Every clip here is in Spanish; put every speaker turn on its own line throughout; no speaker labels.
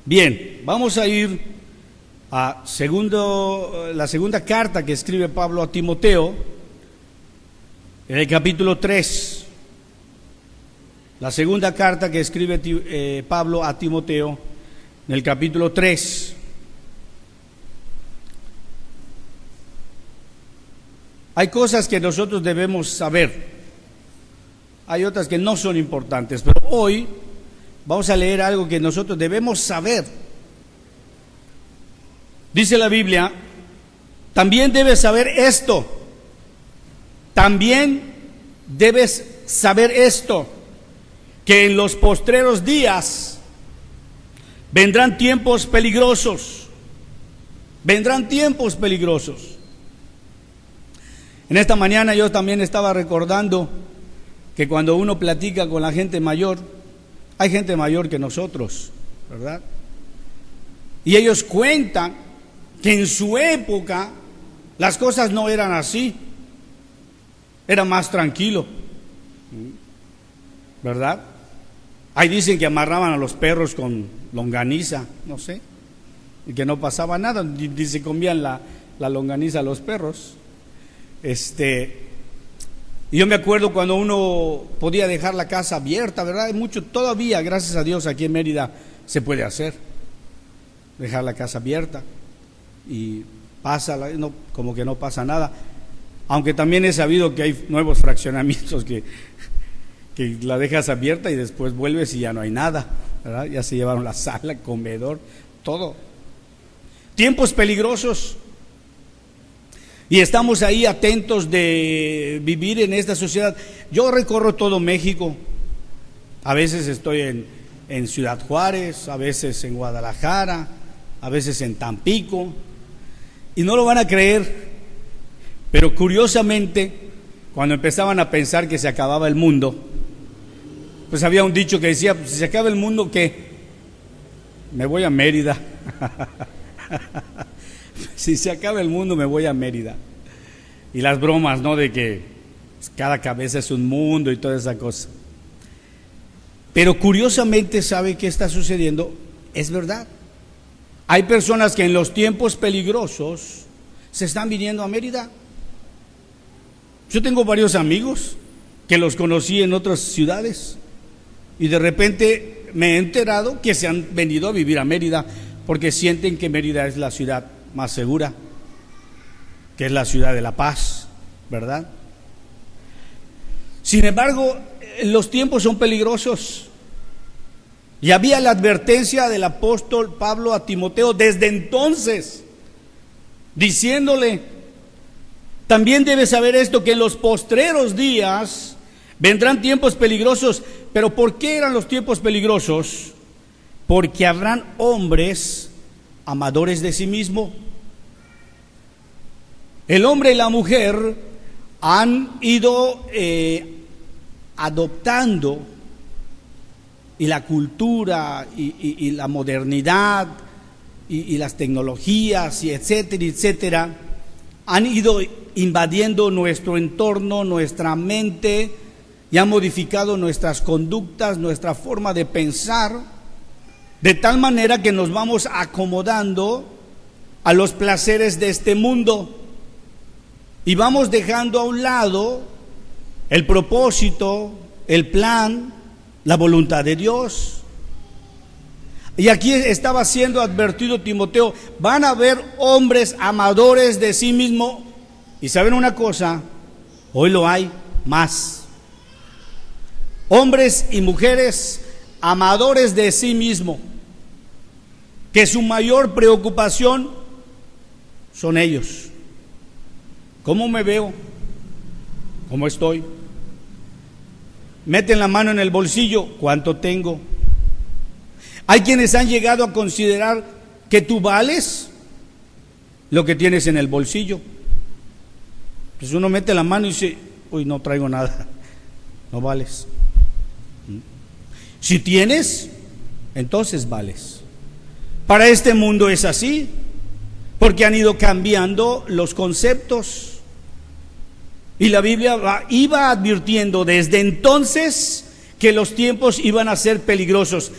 Bien, vamos a ir a la segunda carta que escribe Pablo a Timoteo, en el capítulo 3. La segunda carta que escribe Pablo a Timoteo, en el capítulo 3. Hay cosas que nosotros debemos saber, hay otras que no son importantes, pero hoy vamos a leer algo que nosotros debemos saber. Dice la Biblia, también debes saber esto, también debes saber esto, que en los postreros días vendrán tiempos peligrosos, vendrán tiempos peligrosos. En esta mañana yo también estaba recordando que cuando uno platica con la gente mayor, hay gente mayor que nosotros, ¿verdad? Y ellos cuentan que en su época las cosas no eran así, era más tranquilo, ¿verdad? Ahí dicen que amarraban a los perros con longaniza, no sé, y que no pasaba nada, y se comían la longaniza a los perros. Y yo me acuerdo cuando uno podía dejar la casa abierta, ¿verdad? Hay mucho, todavía, gracias a Dios, aquí en Mérida se puede hacer, dejar la casa abierta y pasa, no, como que no pasa nada. Aunque también he sabido que hay nuevos fraccionamientos que la dejas abierta y después vuelves y ya no hay nada, ¿verdad? Ya se llevaron la sala, el comedor, todo. Tiempos peligrosos. Y estamos ahí atentos de vivir en esta sociedad. Yo recorro todo México. A veces estoy en Ciudad Juárez, a veces en Guadalajara, a veces en Tampico. Y no lo van a creer, pero curiosamente, cuando empezaban a pensar que se acababa el mundo, pues había un dicho que decía, si se acaba el mundo, ¿qué? Me voy a Mérida. Si se acaba el mundo, me voy a Mérida. Y las bromas, ¿no? De que cada cabeza es un mundo y toda esa cosa. Pero curiosamente, ¿sabe qué está sucediendo? Es verdad. Hay personas que en los tiempos peligrosos se están viniendo a Mérida. Yo tengo varios amigos que los conocí en otras ciudades y de repente me he enterado que se han venido a vivir a Mérida porque sienten que Mérida es la ciudad más segura, que es la ciudad de la paz, ¿verdad? Sin embargo, los tiempos son peligrosos. Y había la advertencia del apóstol Pablo a Timoteo desde entonces, diciéndole, también debes saber esto, que en los postreros días vendrán tiempos peligrosos. Pero ¿por qué eran los tiempos peligrosos? Porque habrán hombres amadores de sí mismo. El hombre y la mujer han ido adoptando, y la cultura y la modernidad y las tecnologías y etcétera, etcétera, han ido invadiendo nuestro entorno, nuestra mente, y han modificado nuestras conductas, nuestra forma de pensar, de tal manera que nos vamos acomodando a los placeres de este mundo y vamos dejando a un lado el propósito, el plan, la voluntad de Dios. Y aquí estaba siendo advertido Timoteo, van a haber hombres amadores de sí mismo. Y saben una cosa, hoy lo hay más. Hombres y mujeres amadores de sí mismo, que su mayor preocupación son ellos. ¿Cómo me veo? ¿Cómo estoy? Meten la mano en el bolsillo, ¿cuánto tengo? Hay quienes han llegado a considerar que tú vales lo que tienes en el bolsillo. Pues uno mete la mano y dice, uy, no traigo nada, no vales. Si tienes, entonces vales. Para este mundo es así, porque han ido cambiando los conceptos. Y la Biblia iba advirtiendo desde entonces que los tiempos iban a ser peligrosos.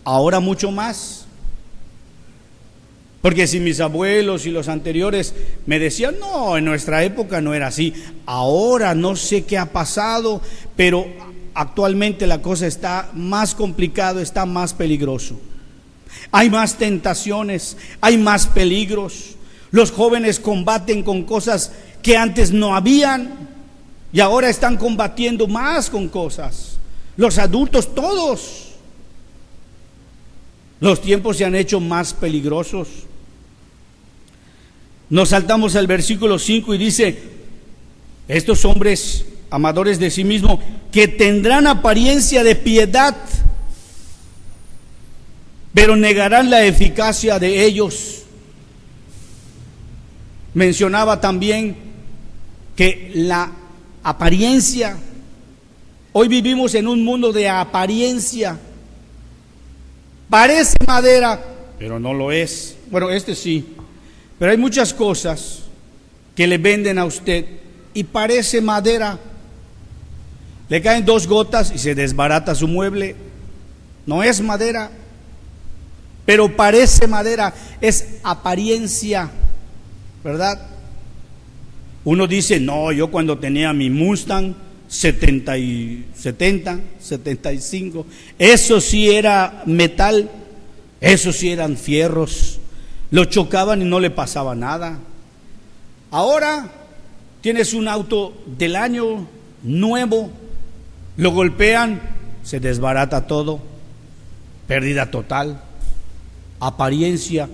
Ahora mucho más. Porque si mis abuelos y los anteriores me decían, no, en nuestra época no era así. Ahora no sé qué ha pasado, pero actualmente la cosa está más complicada, está más peligroso. Hay más tentaciones, hay más peligros. Los jóvenes combaten con cosas que antes no habían y ahora están combatiendo más con cosas. Los adultos, todos. Los tiempos se han hecho más peligrosos. Nos saltamos al versículo 5 y dice: estos hombres amadores de sí mismos, que tendrán apariencia de piedad, pero negarán la eficacia de ellos. Mencionaba también que la apariencia, hoy vivimos en un mundo de apariencia. Parece madera, pero no lo es. Bueno, sí, pero hay muchas cosas que le venden a usted y parece madera. Le caen 2 gotas y se desbarata su mueble. No es madera, pero parece madera, es apariencia, ¿verdad? Uno dice, no, yo cuando tenía mi Mustang 75, eso sí era metal, eso sí eran fierros, lo chocaban y no le pasaba nada. Ahora tienes un auto del año nuevo, lo golpean, se desbarata todo, pérdida total, apariencia.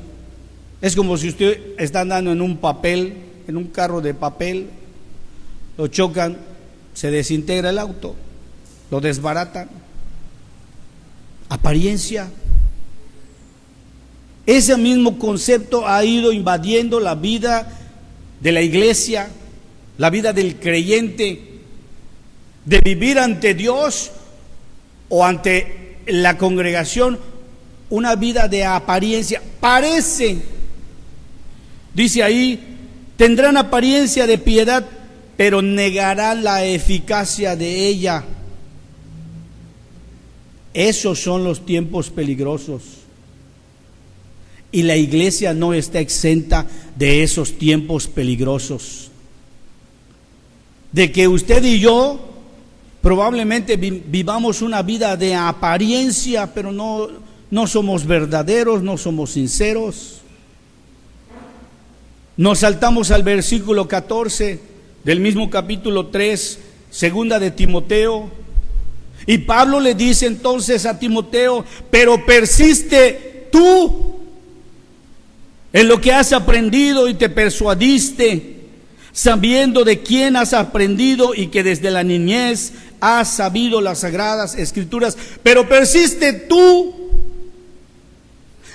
Es como si usted está andando en un carro de papel, lo chocan, se desintegra el auto, lo desbaratan. Apariencia. Ese mismo concepto ha ido invadiendo la vida de la iglesia, la vida del creyente, de vivir ante Dios o ante la congregación una vida de apariencia. Parece, dice ahí, tendrán apariencia de piedad, pero negarán la eficacia de ella. Esos son los tiempos peligrosos. Y la iglesia no está exenta de esos tiempos peligrosos. De que usted y yo probablemente vivamos una vida de apariencia, pero no somos verdaderos, no somos sinceros. Nos saltamos al versículo 14 del mismo capítulo 3, segunda de Timoteo. Y Pablo le dice entonces a Timoteo: pero persiste tú en lo que has aprendido y te persuadiste, sabiendo de quién has aprendido y que desde la niñez has sabido las sagradas escrituras. Pero persiste tú.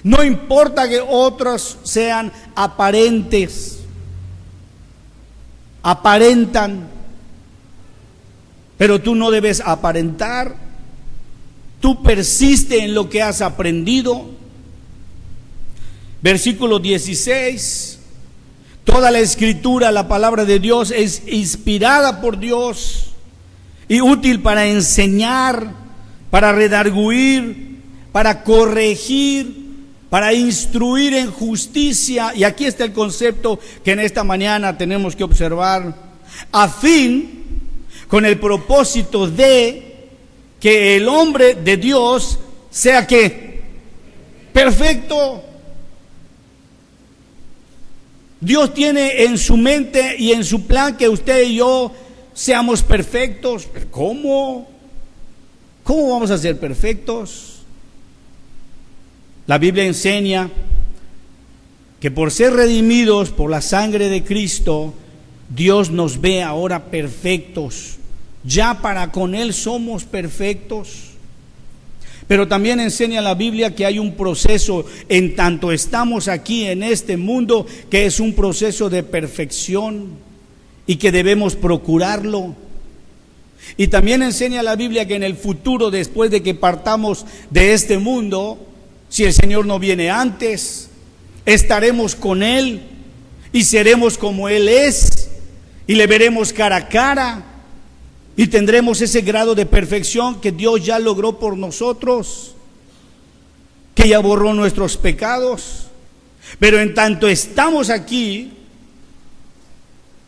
No importa que otros sean aparentes, aparentan, pero tú no debes aparentar. Tú persiste en lo que has aprendido. Versículo 16: toda la escritura, la palabra de Dios, es inspirada por Dios y útil para enseñar, para redarguir, para corregir, para instruir en justicia. Y aquí está el concepto que en esta mañana tenemos que observar: a fin, con el propósito de que el hombre de Dios sea ¿qué? Perfecto. Dios tiene en su mente y en su plan que usted y yo seamos perfectos. ¿Pero cómo? ¿Cómo vamos a ser perfectos? La Biblia enseña que por ser redimidos por la sangre de Cristo, Dios nos ve ahora perfectos. Ya para con Él somos perfectos. Pero también enseña la Biblia que hay un proceso en tanto estamos aquí en este mundo, que es un proceso de perfección y que debemos procurarlo. Y también enseña la Biblia que en el futuro, después de que partamos de este mundo, si el Señor no viene antes, estaremos con Él y seremos como Él es y le veremos cara a cara y tendremos ese grado de perfección que Dios ya logró por nosotros, que ya borró nuestros pecados. Pero en tanto estamos aquí,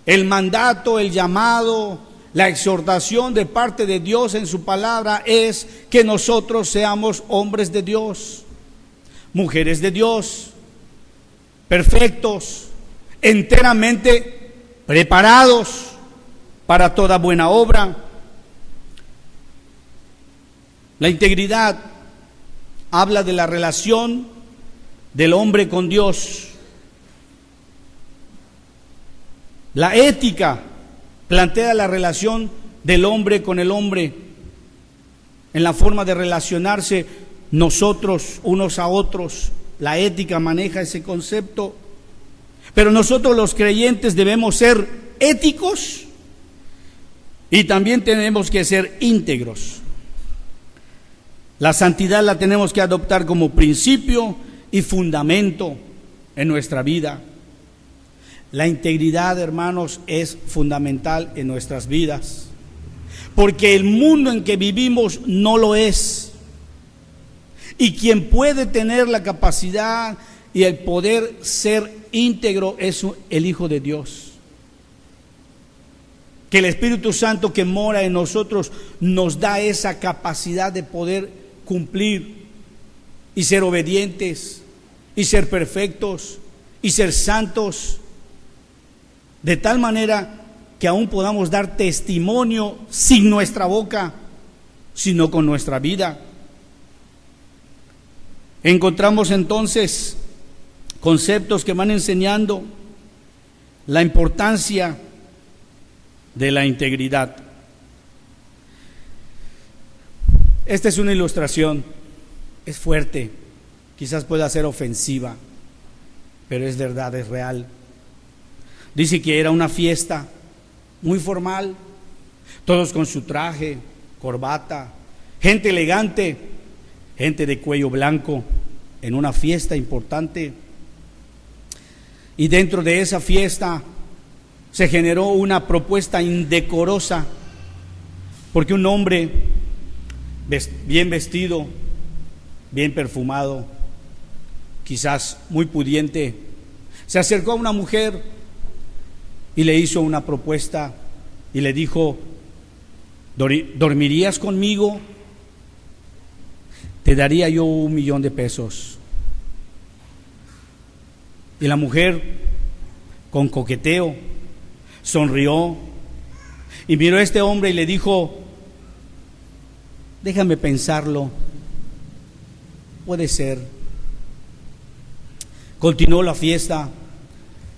el mandato, el llamado, la exhortación de parte de Dios en su palabra es que nosotros seamos hombres de Dios, mujeres de Dios, perfectos, enteramente preparados para toda buena obra. La integridad habla de la relación del hombre con Dios. La ética plantea la relación del hombre con el hombre, en la forma de relacionarse nosotros unos a otros. La ética maneja ese concepto. Pero nosotros los creyentes debemos ser éticos y también tenemos que ser íntegros. La santidad la tenemos que adoptar como principio y fundamento en nuestra vida. La integridad, hermanos, es fundamental en nuestras vidas, porque el mundo en que vivimos no lo es. Y quien puede tener la capacidad y el poder ser íntegro es el Hijo de Dios. Que el Espíritu Santo que mora en nosotros nos da esa capacidad de poder cumplir y ser obedientes y ser perfectos y ser santos, de tal manera que aún podamos dar testimonio sin nuestra boca, sino con nuestra vida. Encontramos entonces conceptos que van enseñando la importancia de la integridad. Esta es una ilustración, es fuerte, quizás pueda ser ofensiva, pero es verdad, es real. Dice que era una fiesta muy formal, todos con su traje, corbata, gente elegante, gente de cuello blanco, en una fiesta importante. Y dentro de esa fiesta se generó una propuesta indecorosa, porque un hombre bien vestido, bien perfumado, quizás muy pudiente, se acercó a una mujer y le hizo una propuesta y le dijo: ¿dormirías conmigo? Te daría yo $1,000,000 de pesos. Y la mujer, con coqueteo, sonrió y miró a este hombre y le dijo: déjame pensarlo, puede ser. Continuó la fiesta,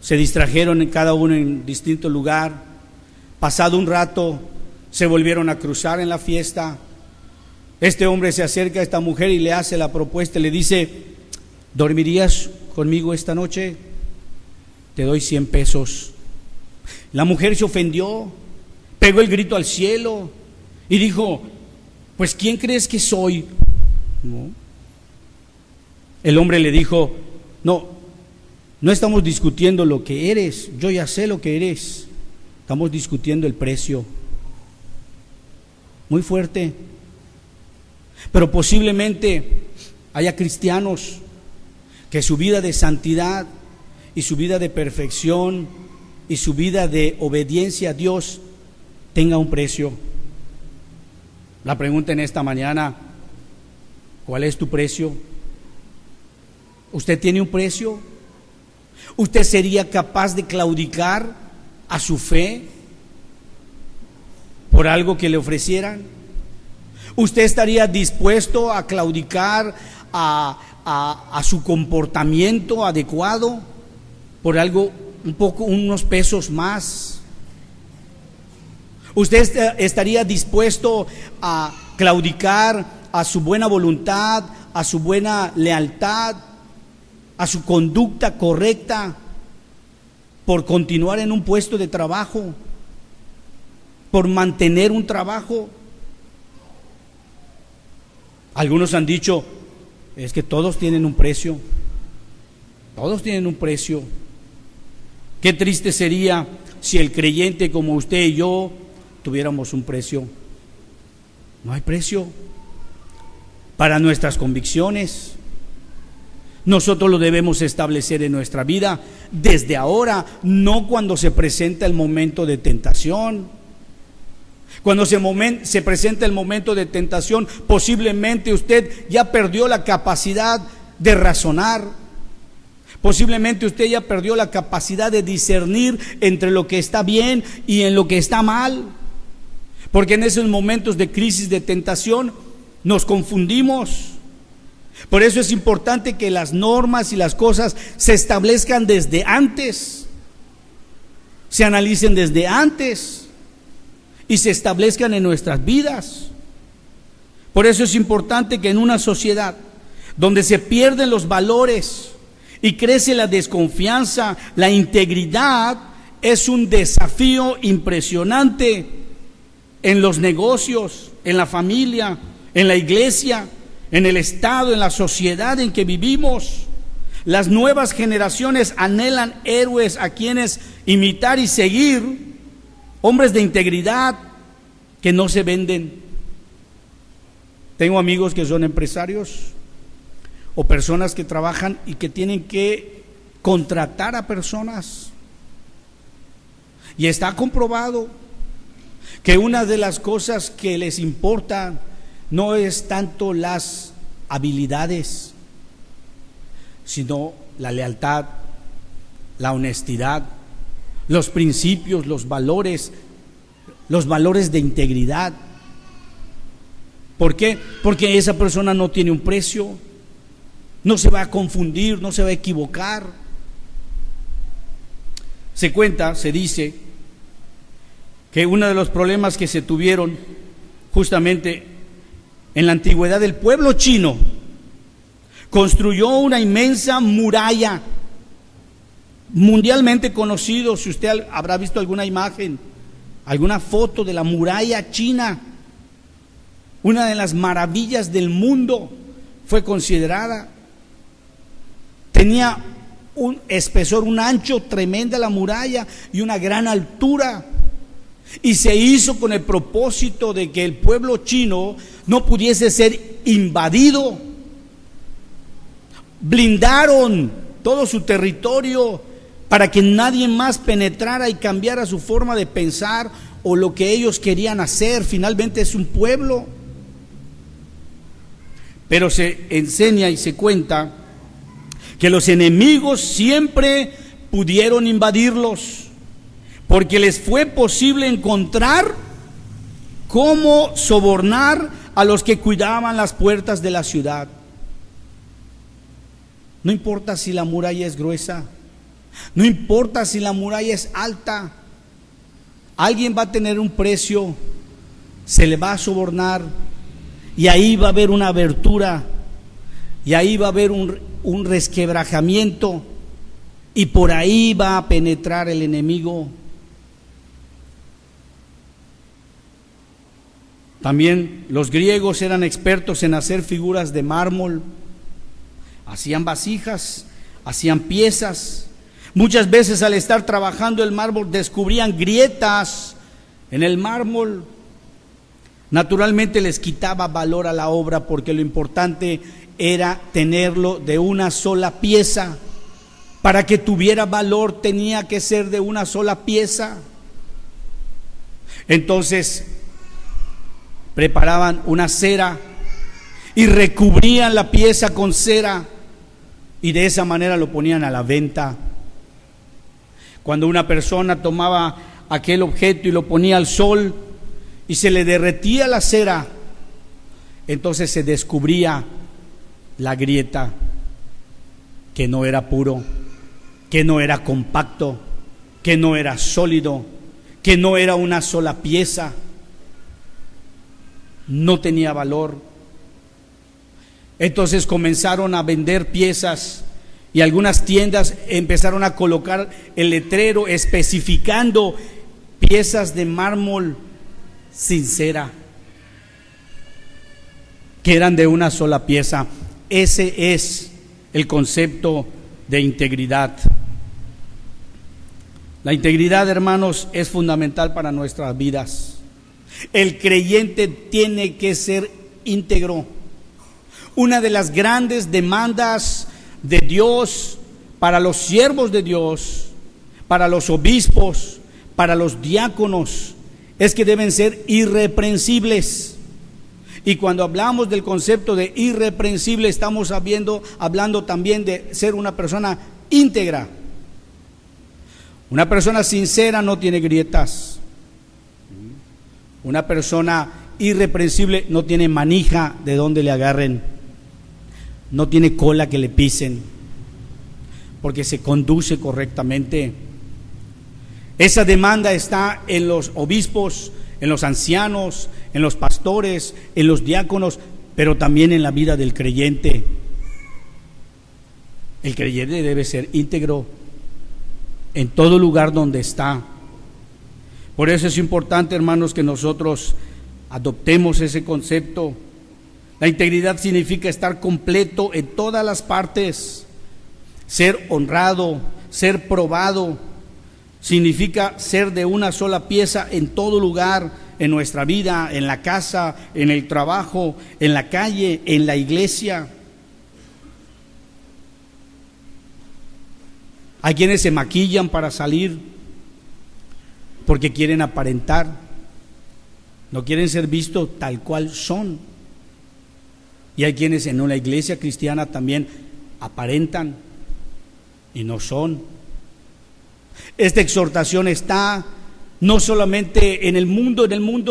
se distrajeron cada uno en distinto lugar. Pasado un rato, se volvieron a cruzar en la fiesta. Este hombre se acerca a esta mujer y le hace la propuesta, le dice: ¿dormirías conmigo esta noche? Te doy 100 pesos. La mujer se ofendió, pegó el grito al cielo y dijo: pues ¿quién crees que soy? ¿No? El hombre le dijo: no estamos discutiendo lo que eres, yo ya sé lo que eres, estamos discutiendo el precio. Muy fuerte. Pero posiblemente haya cristianos que su vida de santidad y su vida de perfección y su vida de obediencia a Dios tenga un precio. La pregunta en esta mañana: ¿cuál es tu precio? ¿Usted tiene un precio? ¿Usted sería capaz de claudicar a su fe por algo que le ofrecieran? ¿Usted estaría dispuesto a claudicar a su comportamiento adecuado por algo, unos pesos más? ¿Usted estaría dispuesto a claudicar a su buena voluntad, a su buena lealtad, a su conducta correcta por continuar en un puesto de trabajo, por mantener un trabajo? Algunos han dicho: es que todos tienen un precio, todos tienen un precio. Qué triste sería si el creyente como usted y yo tuviéramos un precio. No hay precio para nuestras convicciones, Nosotros lo debemos establecer en nuestra vida desde ahora, no cuando se presenta el momento de tentación. Cuando se presenta el momento de tentación, posiblemente usted ya perdió la capacidad de razonar. Posiblemente usted ya perdió la capacidad de discernir entre lo que está bien y en lo que está mal. Porque en esos momentos de crisis, de tentación, nos confundimos. Por eso es importante que las normas y las cosas se establezcan desde antes, se analicen desde antes y se establezcan en nuestras vidas. Por eso es importante que en una sociedad donde se pierden los valores y crece la desconfianza, la integridad es un desafío impresionante en los negocios, en la familia, en la iglesia, en el estado, en la sociedad en que vivimos. Las nuevas generaciones anhelan héroes a quienes imitar y seguir, hombres de integridad que no se venden. Tengo amigos que son empresarios o personas que trabajan y que tienen que contratar a personas. Y está comprobado que una de las cosas que les importa no es tanto las habilidades, sino la lealtad, la honestidad, los principios, los valores de integridad. ¿Por qué? Porque esa persona no tiene un precio, no se va a confundir, no se va a equivocar. Se dice que uno de los problemas que se tuvieron justamente en la antigüedad, el pueblo chino construyó una inmensa muralla, mundialmente conocido. Si usted habrá visto alguna imagen, alguna foto de la muralla china, una de las maravillas del mundo, fue considerada. Tenía un espesor, un ancho tremenda la muralla y una gran altura. Y se hizo con el propósito de que el pueblo chino no pudiese ser invadido. Blindaron todo su territorio para que nadie más penetrara y cambiara su forma de pensar o lo que ellos querían hacer. Finalmente es un pueblo. Pero se enseña y se cuenta que los enemigos siempre pudieron invadirlos, porque les fue posible encontrar cómo sobornar a los que cuidaban las puertas de la ciudad. No importa si la muralla es gruesa, no importa si la muralla es alta, alguien va a tener un precio, se le va a sobornar, y ahí va a haber una abertura, y ahí va a haber un resquebrajamiento, y por ahí va a penetrar el enemigo. También los griegos eran expertos en hacer figuras de mármol, hacían vasijas, hacían piezas. Muchas veces al estar trabajando el mármol descubrían grietas en el mármol. Naturalmente les quitaba valor a la obra, porque lo importante era tenerlo de una sola pieza. Para que tuviera valor tenía que ser de una sola pieza. Entonces preparaban una cera y recubrían la pieza con cera, y de esa manera lo ponían a la venta. Cuando una persona tomaba aquel objeto y lo ponía al sol y se le derretía la cera, entonces se descubría la grieta, que no era puro, que no era compacto, que no era sólido, que no era una sola pieza, no tenía valor. Entonces comenzaron a vender piezas, y algunas tiendas empezaron a colocar el letrero especificando piezas de mármol sin cera, que eran de una sola pieza. Ese es el concepto de integridad. La integridad, hermanos, es fundamental para nuestras vidas. El creyente tiene que ser íntegro. Una de las grandes demandas de Dios para los siervos de Dios, para los obispos, para los diáconos, es que deben ser irreprensibles. Y cuando hablamos del concepto de irreprensible, estamos hablando también de ser una persona íntegra. Una persona sincera no tiene grietas. Una persona irreprensible no tiene manija de donde le agarren. No tiene cola que le pisen, porque se conduce correctamente. Esa demanda está en los obispos, en los ancianos, en los pastores, en los diáconos, pero también en la vida del creyente. El creyente debe ser íntegro en todo lugar donde está. Por eso es importante, hermanos, que nosotros adoptemos ese concepto. La integridad significa estar completo en todas las partes, ser honrado, ser probado. Significa ser de una sola pieza en todo lugar, en nuestra vida, en la casa, en el trabajo, en la calle, en la iglesia. Hay quienes se maquillan para salir porque quieren aparentar, no quieren ser vistos tal cual son. Y hay quienes en una iglesia cristiana también aparentan y no son. Esta exhortación está no solamente en el mundo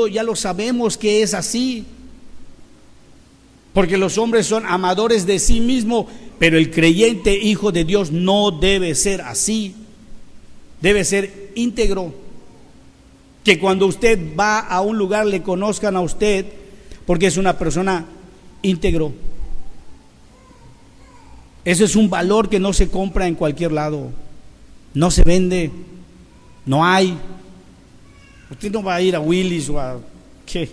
ya lo sabemos que es así, porque los hombres son amadores de sí mismos, pero el creyente hijo de Dios no debe ser así, debe ser íntegro, que cuando usted va a un lugar le conozcan a usted porque es una persona íntegro. Ese es un valor que no se compra en cualquier lado, no se vende, no hay. Usted no va a ir a Willis o a ¿qué?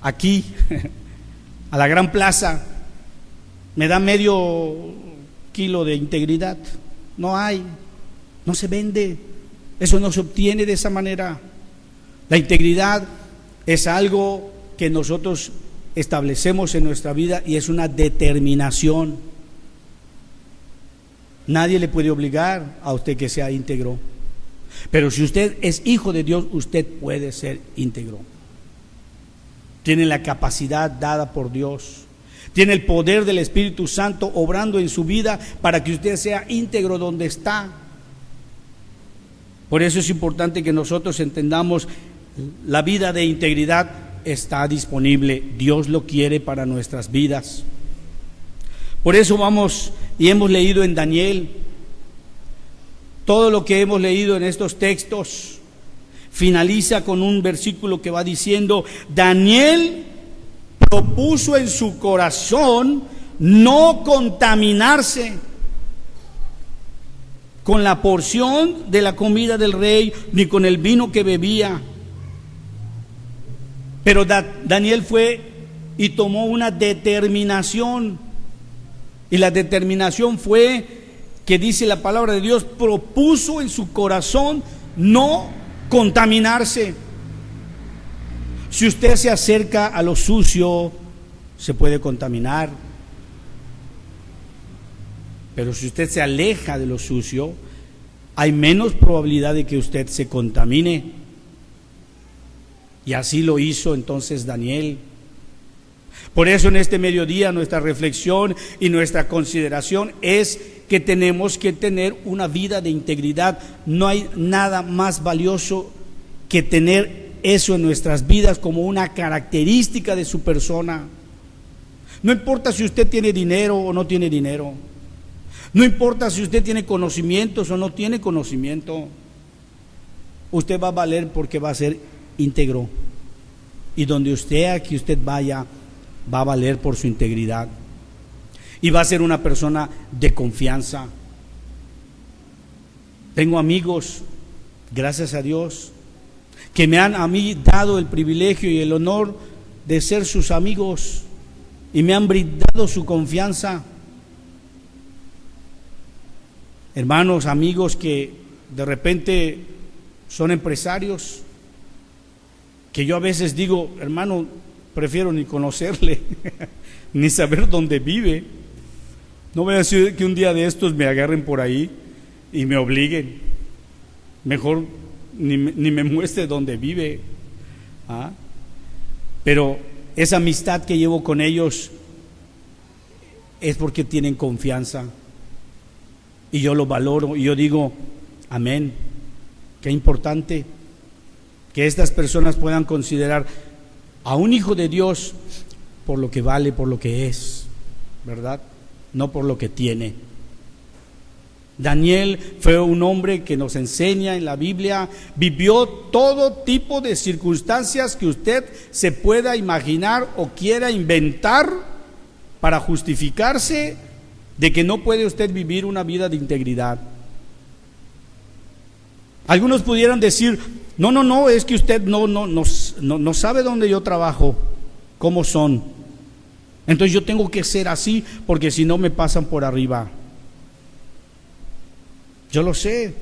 Aquí a la Gran Plaza, me da medio kilo de integridad. No hay, no se vende, eso no se obtiene de esa manera. La integridad es algo que nosotros establecemos en nuestra vida y es una determinación. Nadie le puede obligar a usted que sea íntegro, pero si usted es hijo de Dios, usted puede ser íntegro. Tiene la capacidad dada por Dios, tiene el poder del Espíritu Santo obrando en su vida para que usted sea íntegro donde está. Por eso es importante que nosotros entendamos, la vida de integridad está disponible, Dios lo quiere para nuestras vidas. Por eso vamos y hemos leído en Daniel, todo lo que hemos leído en estos textos finaliza con un versículo que va diciendo: Daniel propuso en su corazón no contaminarse con la porción de la comida del rey, ni con el vino que bebía. Pero Daniel fue y tomó una determinación, y la determinación fue que dice la palabra de Dios, propuso en su corazón no contaminarse. Si usted se acerca a lo sucio, se puede contaminar. Pero si usted se aleja de lo sucio, hay menos probabilidad de que usted se contamine. Y así lo hizo entonces Daniel. Por eso en este mediodía nuestra reflexión y nuestra consideración es que tenemos que tener una vida de integridad. No hay nada más valioso que tener eso en nuestras vidas como una característica de su persona. No importa si usted tiene dinero o no tiene dinero. No importa si usted tiene conocimientos o no tiene conocimiento. Usted va a valer porque va a ser íntegro. Y donde que usted vaya, va a valer por su integridad. Y va a ser una persona de confianza. Tengo amigos, gracias a Dios, que me han a mí dado el privilegio y el honor de ser sus amigos y me han brindado su confianza. Hermanos, amigos que de repente son empresarios, que yo a veces digo, hermano, prefiero ni conocerle, ni saber dónde vive, No voy a decir que un día de estos me agarren por ahí y me obliguen. Mejor ni me muestre dónde vive. ¿Ah? Pero esa amistad que llevo con ellos es porque tienen confianza. Y yo lo valoro. Y yo digo, amén. Qué importante que estas personas puedan considerar a un hijo de Dios por lo que vale, por lo que es, ¿verdad? No por lo que tiene. Daniel fue un hombre que nos enseña en la Biblia, vivió todo tipo de circunstancias que usted se pueda imaginar o quiera inventar para justificarse de que no puede usted vivir una vida de integridad. Algunos pudieran decir, no, es que usted no sabe dónde yo trabajo, cómo son. Entonces yo tengo que ser así porque si no me pasan por arriba. Yo lo sé.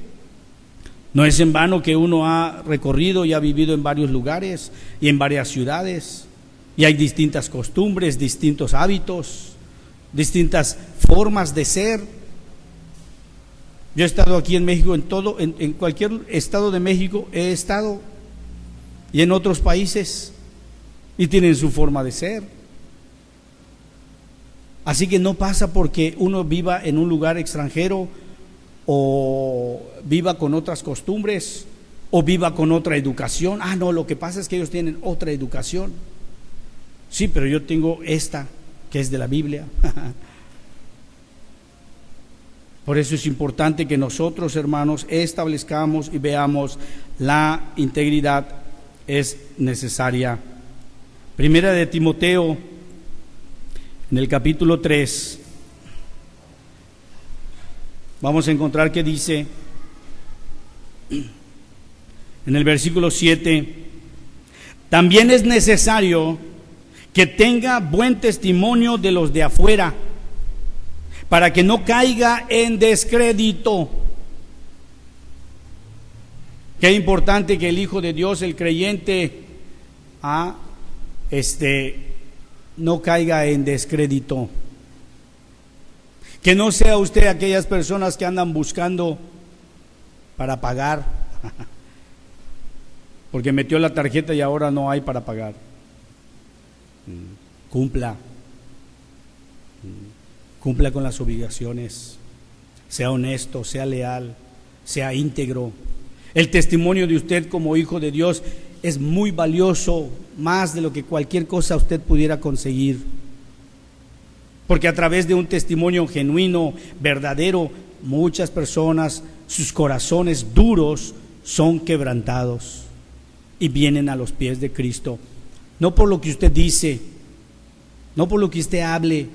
No es en vano que uno ha recorrido y ha vivido en varios lugares y en varias ciudades. Y hay distintas costumbres, distintos hábitos, distintas formas de ser. Yo he estado aquí en México, en cualquier estado de México he estado, y en otros países, y tienen su forma de ser. Así que no pasa porque uno viva en un lugar extranjero o viva con otras costumbres o viva con otra educación. No, lo que pasa es que ellos tienen otra educación. Sí, pero yo tengo esta que es de la Biblia. Por eso es importante que nosotros, hermanos, establezcamos y veamos la integridad es necesaria. Primera de Timoteo, en el capítulo 3, vamos a encontrar que dice, en el versículo 7, también es necesario que tenga buen testimonio de los de afuera, para que no caiga en descrédito. Qué importante que el Hijo de Dios, el creyente, no caiga en descrédito. Que no sea usted aquellas personas que andan buscando para pagar, porque metió la tarjeta y ahora no hay para pagar. Cumpla con las obligaciones, sea honesto, sea leal, sea íntegro. El testimonio de usted como hijo de Dios es muy valioso, más de lo que cualquier cosa usted pudiera conseguir, porque a través de un testimonio genuino, verdadero, muchas personas, sus corazones duros son quebrantados y vienen a los pies de Cristo, no por lo que usted dice, no por lo que usted hable,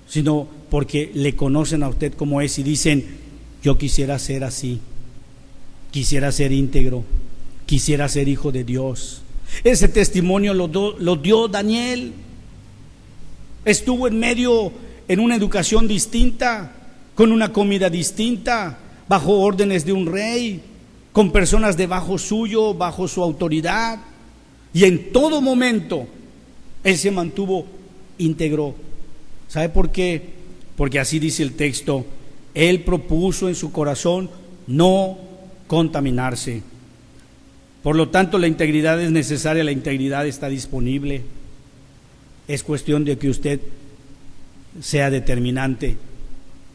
sino porque le conocen a usted como es y dicen, yo quisiera ser así, quisiera ser íntegro, quisiera ser hijo de Dios. Ese testimonio lo dio Daniel. Estuvo en una educación distinta, con una comida distinta, bajo órdenes de un rey, con personas debajo suyo, bajo su autoridad, y en todo momento él se mantuvo íntegro. ¿Sabe por qué? Porque así dice el texto, él propuso en su corazón no contaminarse. Por lo tanto, la integridad es necesaria, la integridad está disponible. Es cuestión de que usted sea determinante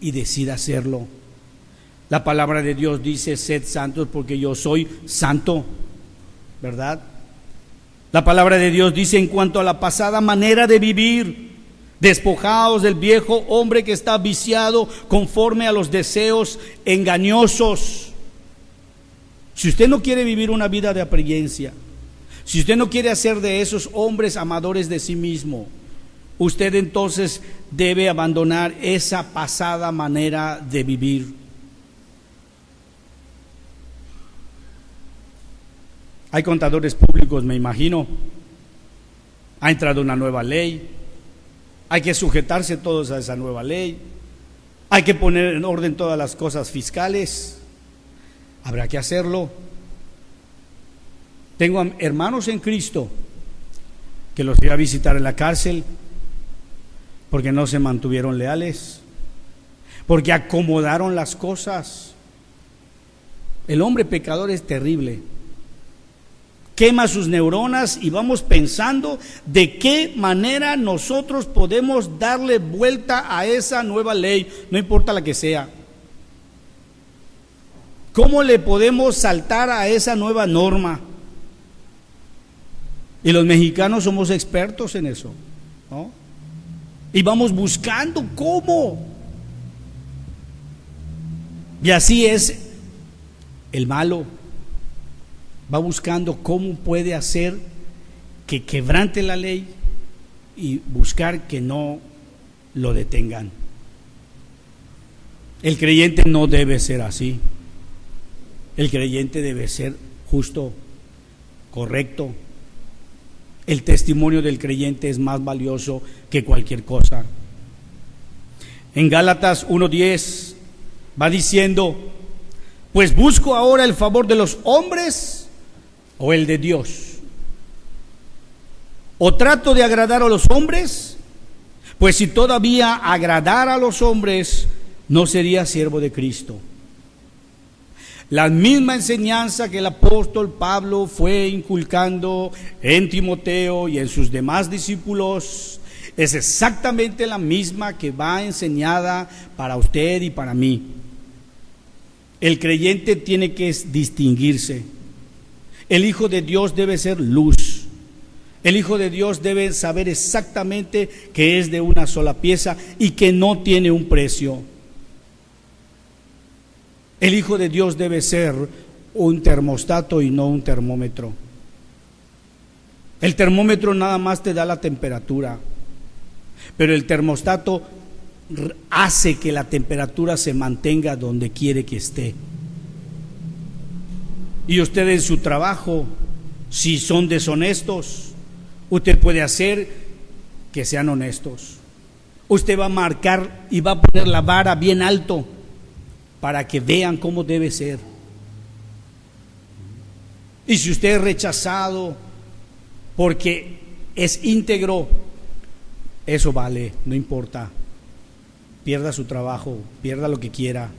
y decida hacerlo. La palabra de Dios dice, sed santos porque yo soy santo, ¿verdad? La palabra de Dios dice en cuanto a la pasada manera de vivir, despojaos del viejo hombre que está viciado conforme a los deseos engañosos. Si usted no quiere vivir una vida de apariencia, si usted no quiere hacer de esos hombres amadores de sí mismo, usted entonces debe abandonar esa pasada manera de vivir. Hay contadores públicos, me imagino. Ha entrado una nueva ley. Hay que sujetarse todos a esa nueva ley. Hay que poner en orden todas las cosas fiscales. Habrá que hacerlo. Tengo hermanos en Cristo que los fui a visitar en la cárcel, porque no se mantuvieron leales, porque acomodaron las cosas. El hombre pecador es terrible. Quema sus neuronas y vamos pensando de qué manera nosotros podemos darle vuelta a esa nueva ley, no importa la que sea. ¿Cómo le podemos saltar a esa nueva norma? Y los mexicanos somos expertos en eso, ¿no? Y vamos buscando cómo. Y así es el malo. Va buscando cómo puede hacer que quebrante la ley y buscar que no lo detengan. El creyente no debe ser así. El creyente debe ser justo, correcto. El testimonio del creyente es más valioso que cualquier cosa. En Gálatas 1:10 va diciendo: pues busco ahora el favor de los hombres o el de Dios. ¿O trato de agradar a los hombres? Pues si todavía agradara a los hombres, no sería siervo de Cristo. La misma enseñanza que el apóstol Pablo fue inculcando en Timoteo y en sus demás discípulos es exactamente la misma que va enseñada para usted y para mí. El creyente tiene que distinguirse. El Hijo de Dios debe ser luz. El Hijo de Dios debe saber exactamente que es de una sola pieza y que no tiene un precio. El Hijo de Dios debe ser un termostato y no un termómetro. El termómetro nada más te da la temperatura, pero el termostato hace que la temperatura se mantenga donde quiere que esté. Y usted en su trabajo, si son deshonestos, usted puede hacer que sean honestos. Usted va a marcar y va a poner la vara bien alto para que vean cómo debe ser. Y si usted es rechazado porque es íntegro, eso vale, no importa. Pierda su trabajo, pierda lo que quiera,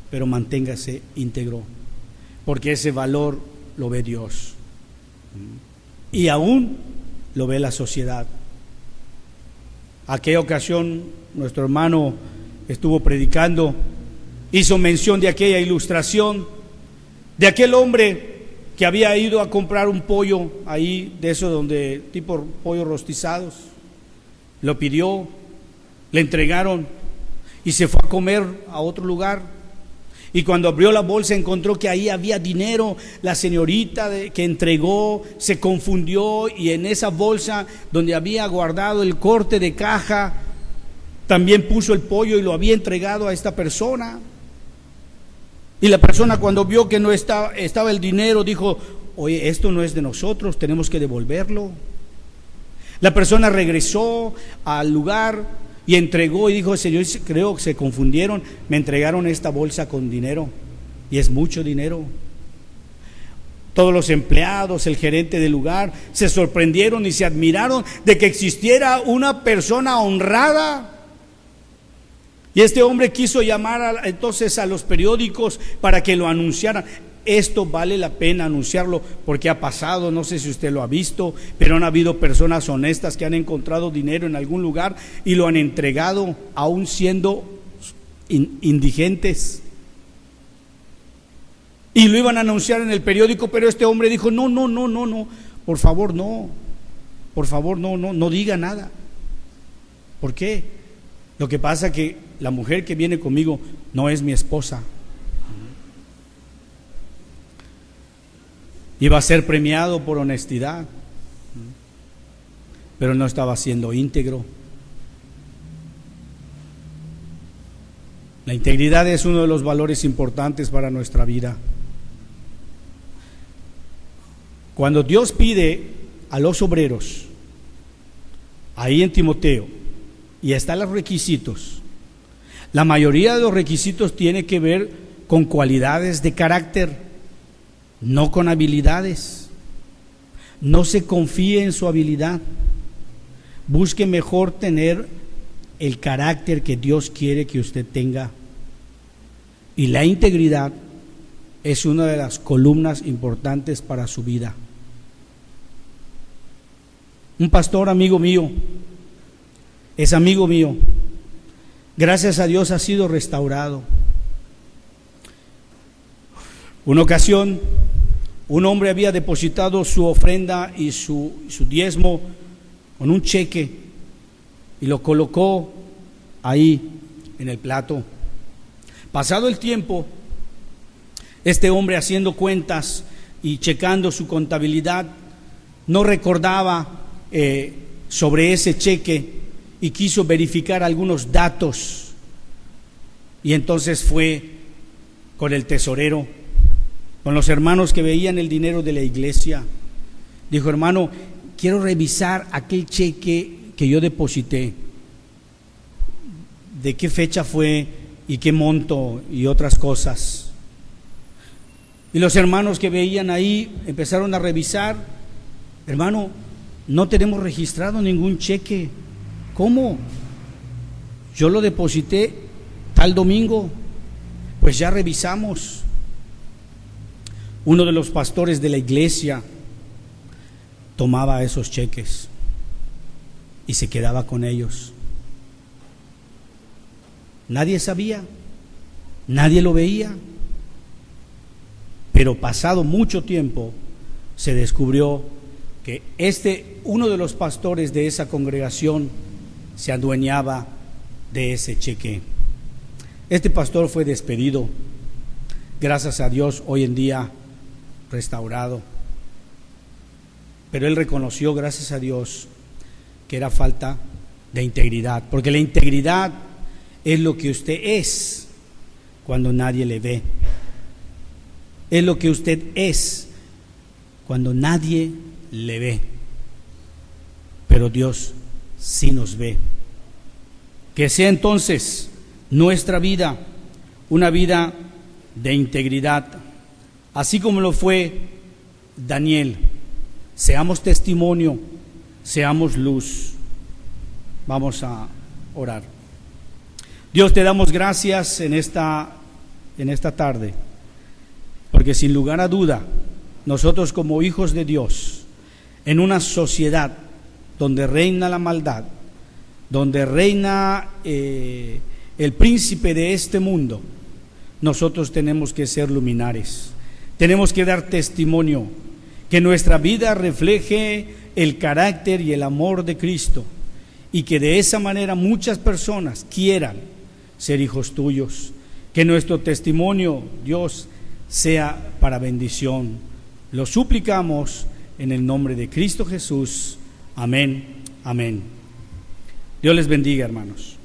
pero manténgase íntegro, porque ese valor lo ve Dios y aún lo ve la sociedad. Aquella ocasión nuestro hermano estuvo predicando, hizo mención de aquella ilustración de aquel hombre que había ido a comprar un pollo ahí, de eso donde tipo pollos rostizados, lo pidió, le entregaron y se fue a comer a otro lugar. Y cuando abrió la bolsa encontró que ahí había dinero. La señorita que entregó se confundió y en esa bolsa donde había guardado el corte de caja también puso el pollo y lo había entregado a esta persona. Y la persona, cuando vio que no estaba el dinero, dijo: oye, esto no es de nosotros, tenemos que devolverlo. La persona regresó al lugar y entregó y dijo: Señor, creo que se confundieron, me entregaron esta bolsa con dinero y es mucho dinero. Todos los empleados, el gerente del lugar se sorprendieron y se admiraron de que existiera una persona honrada. Y este hombre quiso llamar entonces a los periódicos para que lo anunciaran. Esto vale la pena anunciarlo porque ha pasado, no sé si usted lo ha visto, pero han habido personas honestas que han encontrado dinero en algún lugar y lo han entregado aún siendo indigentes. Y lo iban a anunciar en el periódico, pero este hombre dijo: no, por favor no diga nada. ¿Por qué? Lo que pasa que la mujer que viene conmigo no es mi esposa. Iba a ser premiado por honestidad, pero no estaba siendo íntegro. La integridad es uno de los valores importantes para nuestra vida. Cuando Dios pide a los obreros, ahí en Timoteo, y están los requisitos, la mayoría de los requisitos tiene que ver con cualidades de carácter, no con habilidades. No se confíe en su habilidad. Busque mejor tener el carácter que Dios quiere que usted tenga. Y la integridad es una de las columnas importantes para su vida. Un pastor amigo mío, es amigo mío, gracias a Dios ha sido restaurado. Una ocasión, un hombre había depositado su ofrenda y su diezmo con un cheque y lo colocó ahí en el plato. Pasado el tiempo, este hombre, haciendo cuentas y checando su contabilidad, no recordaba sobre ese cheque y quiso verificar algunos datos, y entonces fue con el tesorero, con los hermanos que veían el dinero de la iglesia. Dijo: hermano, quiero revisar aquel cheque que yo deposité, de qué fecha fue y qué monto y otras cosas. Y los hermanos que veían ahí empezaron a revisar. Hermano, no tenemos registrado ningún cheque. ¿Cómo? Yo lo deposité tal domingo. Pues ya revisamos. Uno de los pastores de la iglesia tomaba esos cheques y se quedaba con ellos. Nadie sabía, nadie lo veía, pero pasado mucho tiempo se descubrió que uno de los pastores de esa congregación se adueñaba de ese cheque. Este pastor fue despedido, gracias a Dios hoy en día restaurado, pero él reconoció, gracias a Dios, que era falta de integridad, porque la integridad es lo que usted es cuando nadie le ve. Es lo que usted es cuando nadie le ve. Pero Dios sí nos ve. Que sea entonces nuestra vida una vida de integridad, así como lo fue Daniel. Seamos testimonio, seamos luz. Vamos a orar. Dios, te damos gracias en esta tarde, porque sin lugar a duda, nosotros como hijos de Dios, en una sociedad donde reina la maldad, donde reina el príncipe de este mundo, nosotros tenemos que ser luminares, tenemos que dar testimonio, que nuestra vida refleje el carácter y el amor de Cristo, y que de esa manera muchas personas quieran ser hijos tuyos, que nuestro testimonio, Dios, sea para bendición. Lo suplicamos en el nombre de Cristo Jesús. Amén, amén. Dios les bendiga, hermanos.